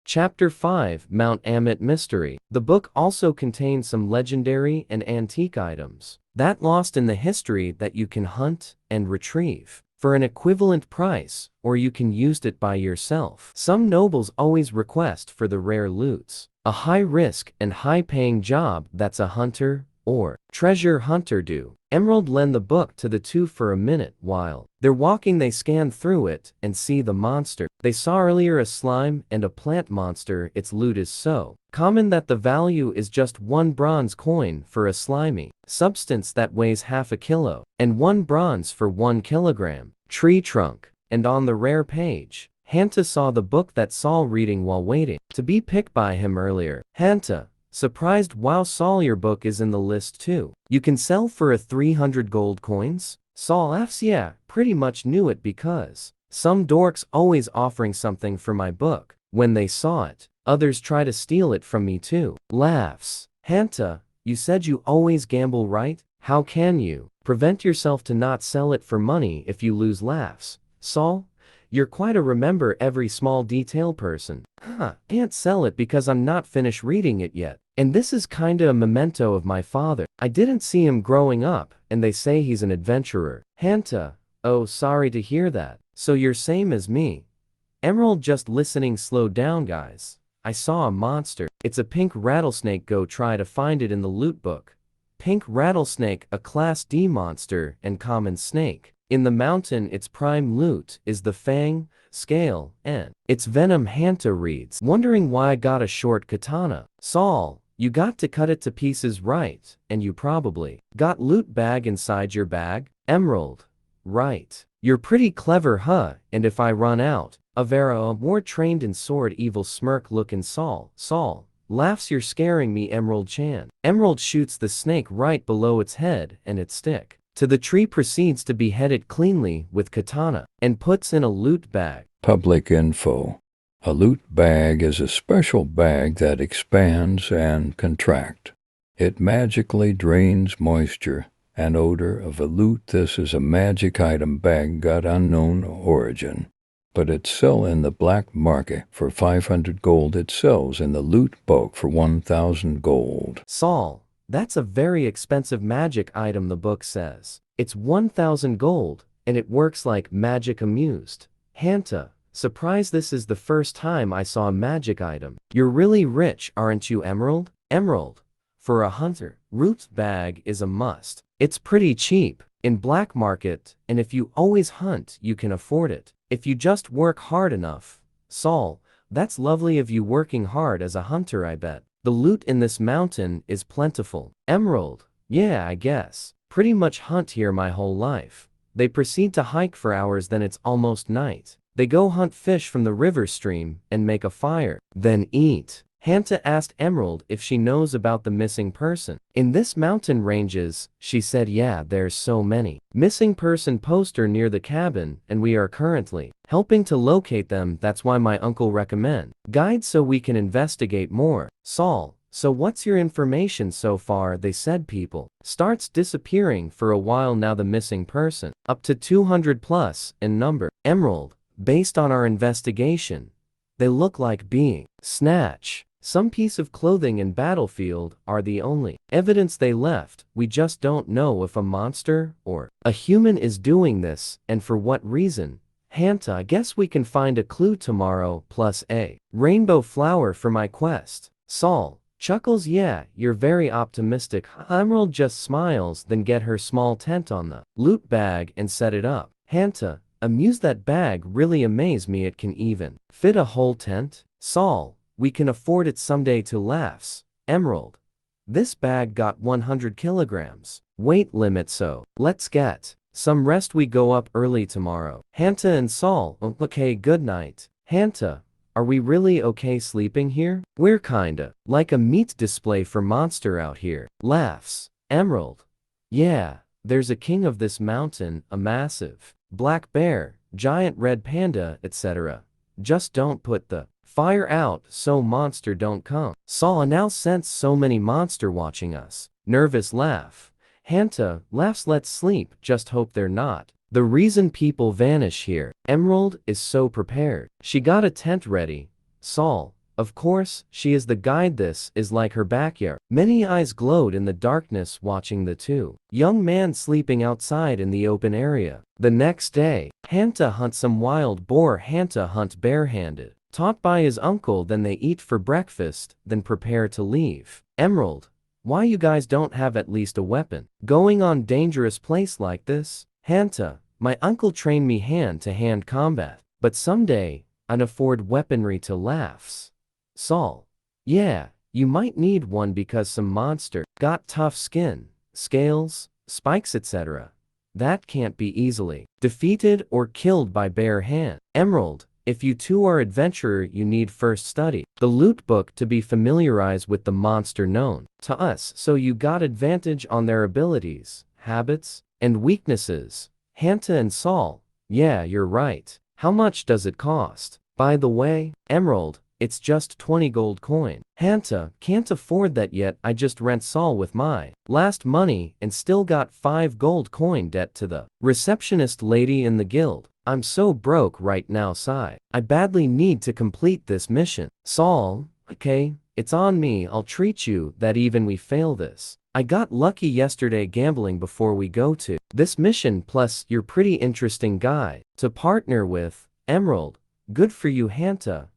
Chapter 5, Mount Amat Mystery. The book also contains some legendary and antique items that lost in the history that you can hunt and retrieve for an equivalent price, or you can use it by yourself. Some nobles always request for the rare loots, a high-risk and high-paying job that's a hunter or treasure hunter do. Emerald lend the book to the two for a minute. While they're walking, they scan through it and see the monster they saw earlier, a slime and a plant monster. Its loot is so common that the value is just 1 bronze coin for a slimy substance that weighs half a kilo, and 1 bronze for 1 kilogram tree trunk. And on the rare page, Hanta saw the book that Saul reading while waiting to be picked by him earlier. Hanta, surprised, wow, Saul, your book is in the list too. You can sell for a 300 gold coins? Saul laughs, yeah, pretty much knew it because some dorks always offering something for my book. When they saw it, others try to steal it from me too. Laughs. Hanta, you said you always gamble, right? How can you prevent yourself to not sell it for money if you lose? Laughs. Saul, you're quite a remember every small detail person. Can't sell it because I'm not finished reading it yet. And this is kinda a memento of my father. I didn't see him growing up, and they say he's an adventurer. Hanta, oh, sorry to hear that. So you're same as me. Emerald, just listening. Slow down, guys. I saw a monster. It's a pink rattlesnake. Go try to find it in the loot book. Pink rattlesnake, a class D monster and common snake. In the mountain, its prime loot is the fang, scale, and its venom. Hanta reads, wondering why I got a short katana. Saul, you got to cut it to pieces, right? And you probably got loot bag inside your bag? Emerald, right. You're pretty clever, huh? And if I run out, Avera, more trained in sword. Evil smirk look in Saul. Saul laughs, you're scaring me, Emerald Chan. Emerald shoots the snake right below its head and its stick to the tree, proceeds to behead it cleanly with katana, and puts in a loot bag. Public info. A loot bag is a special bag that expands and contracts. It magically drains moisture and odor of a loot. This is a magic item bag, got unknown origin, but it sells in the black market for 500 gold. It sells in the loot book for 1,000 gold. Saul, that's a very expensive magic item. The book says it's 1,000 gold, and it works like magic. Amused. Hanta, surprised, this is the first time I saw a magic item. You're really rich, aren't you, Emerald? Emerald, for a hunter, loot bag is a must. It's pretty cheap in black market, and if you always hunt, you can afford it if you just work hard enough. Saul, that's lovely of you, working hard as a hunter. I bet the loot in this mountain is plentiful. Emerald, yeah, I guess. Pretty much hunt here my whole life. They proceed to hike for hours, then it's almost night. They go hunt fish from the river stream and make a fire, then eat. Hanta asked Emerald if she knows about the missing person in this mountain ranges. She said, yeah, there's so many missing person poster near the cabin, and we are currently helping to locate them. That's why my uncle recommend guides so we can investigate more. Saul, so what's your information so far? They said people starts disappearing for a while now. The missing person up to 200 plus in number. Emerald, based on our investigation, they look like being snatched. Some piece of clothing and battlefield are the only evidence they left. We just don't know if a monster or a human is doing this, and for what reason. Hanta, I guess we can find a clue tomorrow, plus a rainbow flower for my quest. Saul chuckles, yeah, you're very optimistic. Emerald just smiles, then get her small tent on the loot bag and set it up. Hanta, amused, that bag really amazed me. It can even fit a whole tent. Saul, we can afford it someday. To laughs. Emerald, this bag got 100 kilograms weight limit, so let's get some rest. We go up early tomorrow. Hanta and Saul, okay, good night. Hanta, are we really okay sleeping here? We're kinda like a meat display for monster out here. Laughs. Emerald, yeah, there's a king of this mountain, a massive black bear, giant red panda, etc. Just don't put the fire out so monster don't come. Saul, now sense so many monster watching us. Nervous laugh. Hanta laughs, let's sleep, just hope they're not The reason people vanish here. Emerald is so prepared. She got a tent ready. Saul, of course, she is the guide. This is like her backyard. Many eyes glowed in the darkness watching the two young men sleeping outside in the open area. The next day, Hanta hunts some wild boar. Hanta hunt barehanded. Taught by his uncle, then they eat for breakfast, then prepare to leave. Emerald, why you guys don't have at least a weapon? Going on dangerous place like this? Hanta, my uncle trained me hand-to-hand combat, but someday, I'd afford weaponry to laughs. Saul, yeah, you might need one because some monster got tough skin, scales, spikes etc. That can't be easily defeated or killed by bare hand. Emerald, if you two are adventurer, you need first study the loot book to be familiarized with the monster known to us, so you got advantage on their abilities, habits, and weaknesses. Hanta and Saul, yeah, you're right. How much does it cost? By the way, Emerald, it's just 20 gold coin. Hanta, can't afford that yet. I just rent Saul with my last money and still got 5 gold coin debt to the receptionist lady in the guild. I'm so broke right now. Sigh. I badly need to complete this mission. Saul, okay, it's on me. I'll treat you that even we fail this. I got lucky yesterday gambling before we go to this mission, plus you're pretty interesting guy to partner with. Emerald, good for you. Hanta,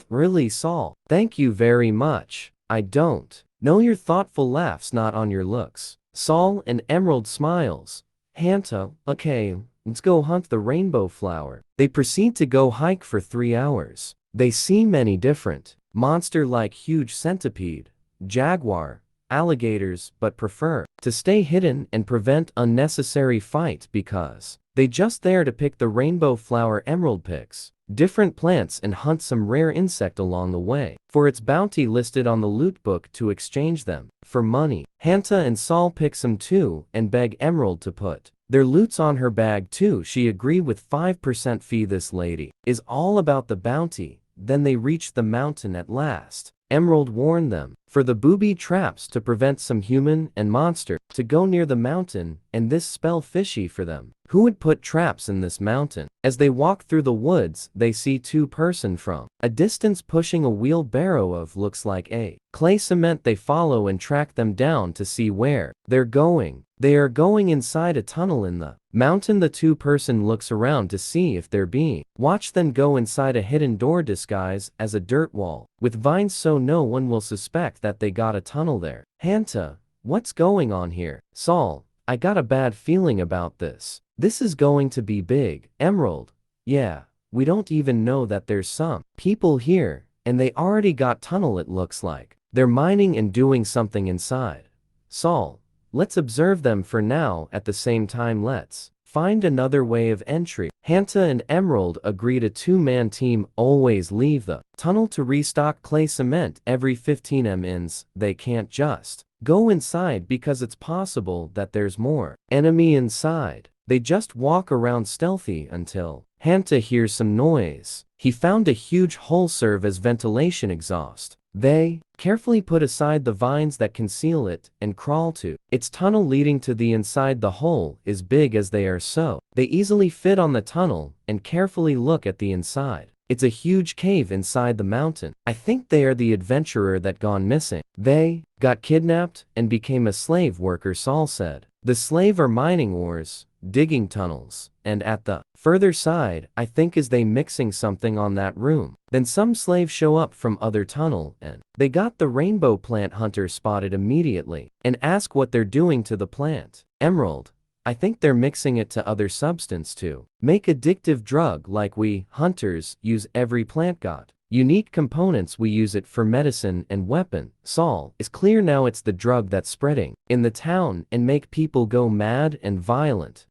really Saul, thank you very much. I don't know your thoughtful laughs, not on your looks. Saul and Emerald smiles. Hanta, okay, let's go hunt the rainbow flower. They proceed to go hike for 3 hours. They see many different monster like huge centipede, jaguar, alligators, but prefer to stay hidden and prevent unnecessary fight because they just there to pick the rainbow flower. Emerald picks different plants and hunt some rare insect along the way for its bounty listed on the loot book to exchange them for money. Hanta and Saul pick some too and beg Emerald to put their loots on her bag too. She agreed with 5% fee. This lady is all about the bounty. Then they reach the mountain at last. Emerald warned them for the booby traps to prevent some human and monster to go near the mountain, and this spell fishy for them. Who would put traps in this mountain? As they walk through the woods, they see 2 person from a distance pushing a wheelbarrow of looks like a clay cement. They follow and track them down to see where they're going. They are going inside a tunnel in the mountain. The 2 person looks around to see if they're being watched, then go inside a hidden door disguised as a dirt wall with vines so no one will suspect that they got a tunnel there. Hanta, what's going on here? Saul, I got a bad feeling about this. This is going to be big. Emerald, yeah, we don't even know that there's some people here, and they already got tunnel. It looks like they're mining and doing something inside. Saul, let's observe them for now. At the same time, let's find another way of entry. Hanta and Emerald agreed a 2-man team always leave the tunnel to restock clay cement every 15 minutes. They can't just go inside because it's possible that there's more enemy inside. They just walk around stealthy until Hanta hears some noise. He found a huge hole serve as ventilation exhaust. They carefully put aside the vines that conceal it and crawl to its tunnel leading to the inside. The hole is big as they are, so they easily fit on the tunnel and carefully look at the inside. It's a huge cave inside the mountain. I think they are the adventurer that gone missing. They got kidnapped and became a slave worker. Saul said. The slave are mining ores, digging tunnels, and at the further side, I think is they mixing something on that room. Then some slaves show up from other tunnel and they got the rainbow plant. Hunter spotted immediately and ask what they're doing to the plant. Emerald, I think they're mixing it to other substance to make addictive drug like we hunters use. Every plant got unique components. We use it for medicine and weapon. Saul, is clear now it's the drug that's spreading in the town and make people go mad and violent.